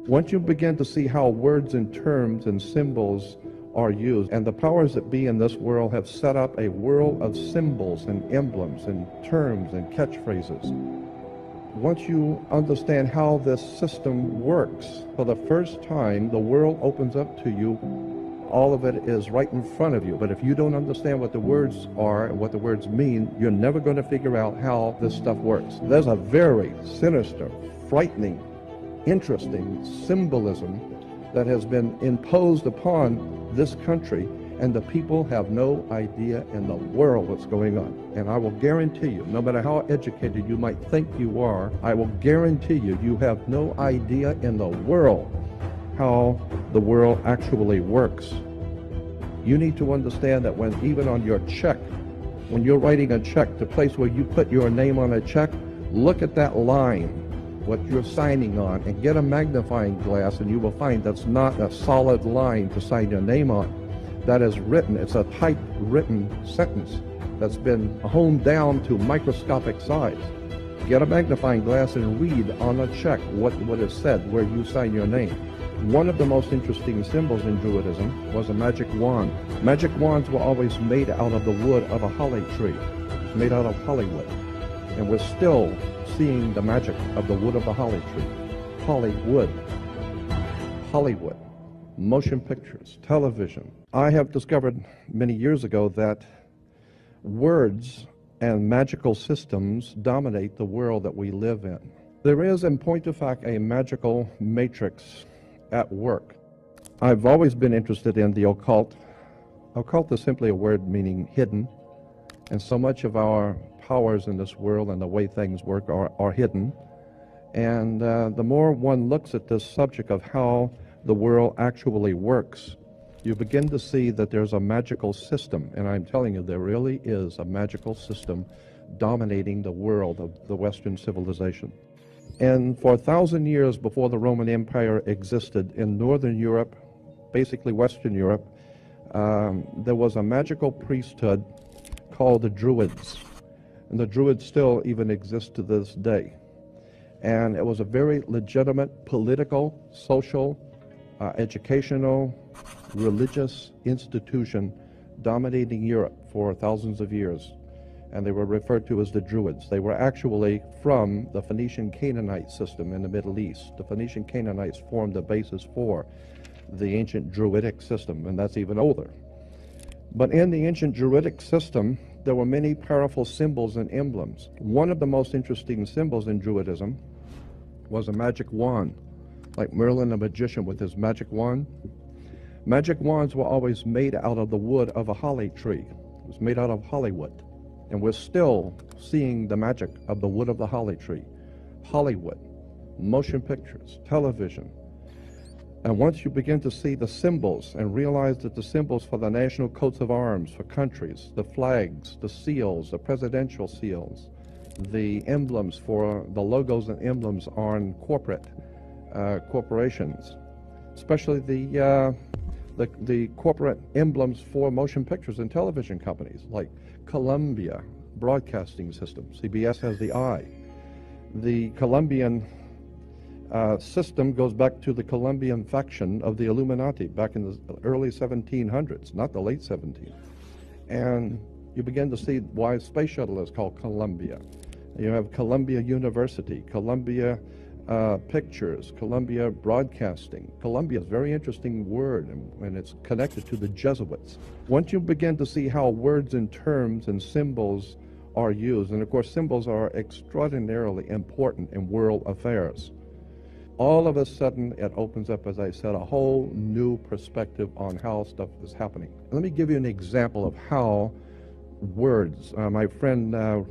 Once you begin to see how words and terms and symbols are used, and the powers that be in this world have set up a world of symbols and emblems and terms and catchphrases. Once you understand how this system works, for the first time, the world opens up to you. All of it is right in front of you. But if you don't understand what the words are and what the words mean, you're never going to figure out how this stuff works. There's a very sinister, frightening, interesting symbolism that has been imposed upon this country, and the people have no idea in the world what's going on. And I will guarantee you, no matter how educated you might think you are, I will guarantee you, you have no idea in the world how the world actually works. You need to understand that when even on your check, when you're writing a check, the place where you put your name on a check, look at that line, what you're signing on, and get a magnifying glass, and you will find that's not a solid line to sign your name on. That is written, it's a typewritten sentence that's been honed down to microscopic size. Get a magnifying glass and read on a check what is said where you sign your name. One of the most interesting symbols in Druidism was a magic wand. Magic wands were always made out of the wood of a holly tree. It's made out of hollywood. And we're still seeing the magic of the wood of the holly tree. Hollywood. Hollywood. Motion pictures, television. I have discovered many years ago that words and magical systems dominate the world that we live in. There is, in point of fact, a magical matrix at work. I've always been interested in the occult. Occult is simply a word meaning hidden, and so much of our powers in this world and the way things work are hidden. And the more one looks at this subject of how the world actually works, you begin to see that there's a magical system, and I'm telling you, there really is a magical system dominating the world of the Western civilization. And for 1,000 years before the Roman Empire existed in Northern Europe, basically Western Europe, there was a magical priesthood called the Druids. And the Druids still even exist to this day. And it was a very legitimate political, social, educational, religious institution dominating Europe for thousands of years. And they were referred to as the Druids. They were actually from the Phoenician Canaanite system in the Middle East. The Phoenician Canaanites formed the basis for the ancient Druidic system, and that's even older. But in the ancient Druidic system, there were many powerful symbols and emblems. One of the most interesting symbols in Druidism was a magic wand, like Merlin the magician with his magic wand. Magic wands were always made out of the wood of a holly tree. It was made out of Hollywood. And we're still seeing the magic of the wood of the holly tree. Hollywood, motion pictures, television. And once you begin to see the symbols and realize that the symbols for the national coats of arms for countries, the flags, the seals, the presidential seals, the emblems for the logos and emblems on corporations, especially the corporate emblems for motion pictures and television companies like Columbia Broadcasting System. CBS has the eye. The Colombian system goes back to the Colombian faction of the Illuminati back in the early 1700s, not the late 1700s. And you begin to see why Space Shuttle is called Columbia. You have Columbia University, Columbia Pictures, Columbia Broadcasting. Columbia is a very interesting word, and it's connected to the Jesuits. Once you begin to see how words and terms and symbols are used, and of course symbols are extraordinarily important in world affairs, all of a sudden it opens up, as I said, a whole new perspective on how stuff is happening. Let me give you an example of how words, my friend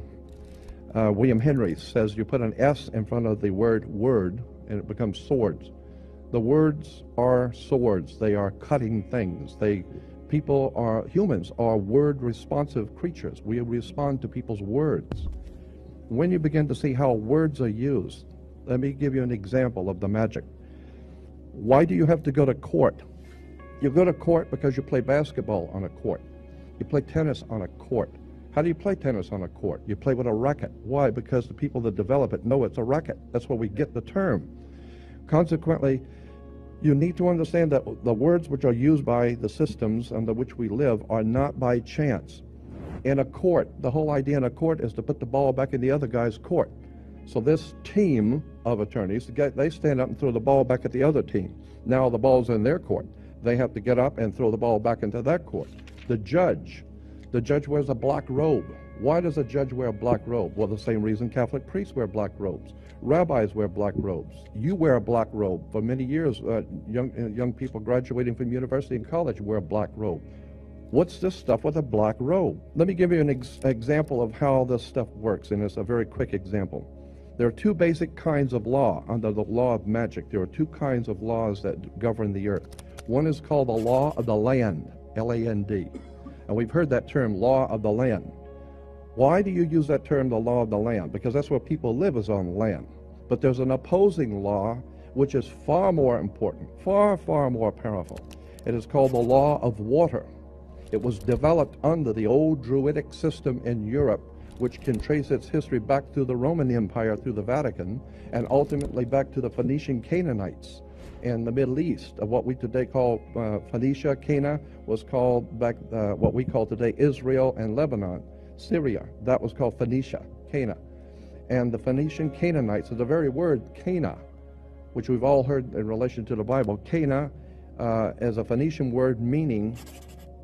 William Henry says you put an S in front of the word word and it becomes swords. The words are swords. They are cutting things. Humans are word responsive creatures. We respond to people's words. When you begin to see how words are used, let me give you an example of the magic. Why do you have to go to court? You go to court because you play basketball on a court. You play tennis on a court. How do you play tennis on a court? You play with a racket. Why? Because the people that develop it know it's a racket. That's where we get the term. Consequently, you need to understand that the words which are used by the systems under which we live are not by chance. In a court, the whole idea in a court is to put the ball back in the other guy's court. So this team of attorneys, they stand up and throw the ball back at the other team. Now the ball's in their court. They have to get up and throw the ball back into that court. The judge wears a black robe. Why does a judge wear a black robe? Well, the same reason Catholic priests wear black robes. Rabbis wear black robes. You wear a black robe. For many years, young people graduating from university and college wear a black robe. What's this stuff with a black robe? Let me give you an example of how this stuff works, and it's a very quick example. There are two basic kinds of law under the law of magic. There are two kinds of laws that govern the earth. One is called the law of the land, L-A-N-D. And we've heard that term, law of the land. Why do you use that term, the law of the land? Because that's where people live, is on land. But there's an opposing law which is far more important, far, far more powerful. It is called the law of water. It was developed under the old Druidic system in Europe, which can trace its history back through the Roman Empire, through the Vatican, and ultimately back to the Phoenician Canaanites in the Middle East. What we today call Phoenicia, Cana, was called back what we call today Israel and Lebanon. Syria, that was called Phoenicia, Cana. And the Phoenician Canaanites, so the very word Cana, which we've all heard in relation to the Bible, Cana is a Phoenician word meaning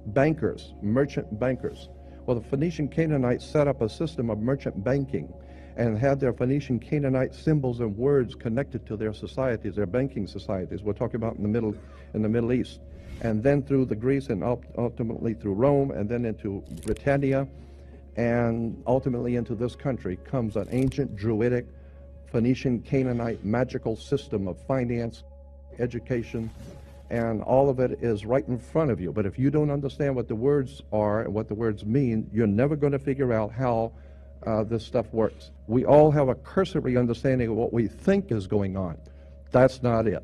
bankers, merchant bankers. Well, the Phoenician Canaanites set up a system of merchant banking and had their Phoenician Canaanite symbols and words connected to their societies, their banking societies. We're talking about in the Middle East. And then through the Greece and ultimately through Rome and then into Britannia and ultimately into this country comes an ancient Druidic Phoenician Canaanite magical system of finance, education, and all of it is right in front of you. But if you don't understand what the words are and what the words mean, you're never going to figure out how this stuff works. We all have a cursory understanding of what we think is going on. That's not it.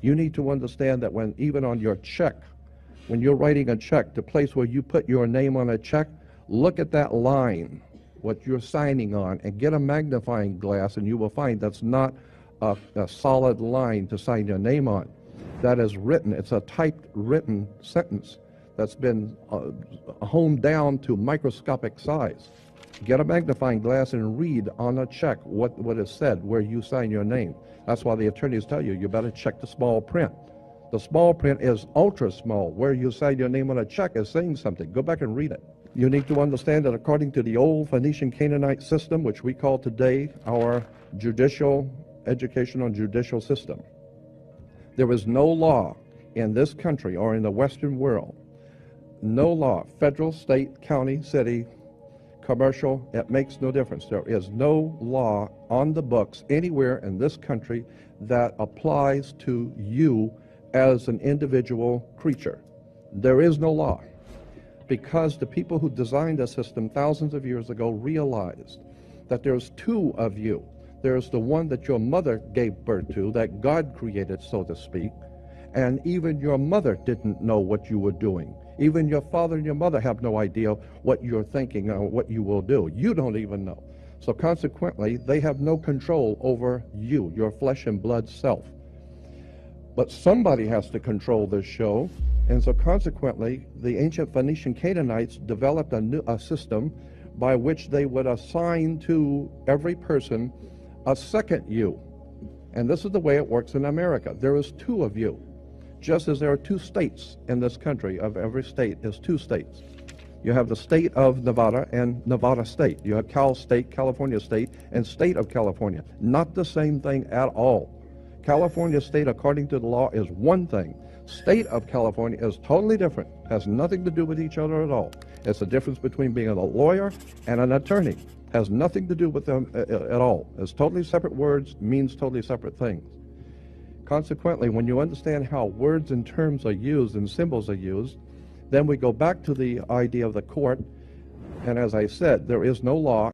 You need to understand that when even on your check, when you're writing a check, the place where you put your name on a check, look at that line, what you're signing on, and get a magnifying glass, and you will find that's not a solid line to sign your name on. That is written. It's a typed written sentence that's been honed down to microscopic size. Get a magnifying glass and read on a check what is said where you sign your name. That's why the attorneys tell you, you better check the small print. The small print is ultra small. Where you sign your name on a check is saying something. Go back and read it. You need to understand that according to the old Phoenician Canaanite system, which we call today our educational and judicial system, there is no law in this country or in the Western world, no law, federal, state, county, city, commercial, it makes no difference. There is no law on the books anywhere in this country that applies to you as an individual creature. There is no law, because the people who designed the system thousands of years ago realized that there's two of you. There's the one that your mother gave birth to, that God created, so to speak, and even your mother didn't know what you were doing. Even your father and your mother have no idea what you're thinking or what you will do. You don't even know. So consequently, they have no control over you, your flesh and blood self. But somebody has to control this show, and so consequently, the ancient Phoenician Canaanites developed a system by which they would assign to every person a second you. And this is the way it works in America. There is two of you. Just as there are two states in this country, of every state is two states. You have the state of Nevada and Nevada State. You have Cal State, California State, and State of California. Not the same thing at all. California State, according to the law, is one thing. State of California is totally different. Has nothing to do with each other at all. It's the difference between being a lawyer and an attorney. Has nothing to do with them at all. It's totally separate words, means totally separate things. Consequently, when you understand how words and terms are used and symbols are used, then we go back to the idea of the court. And as I said, there is no law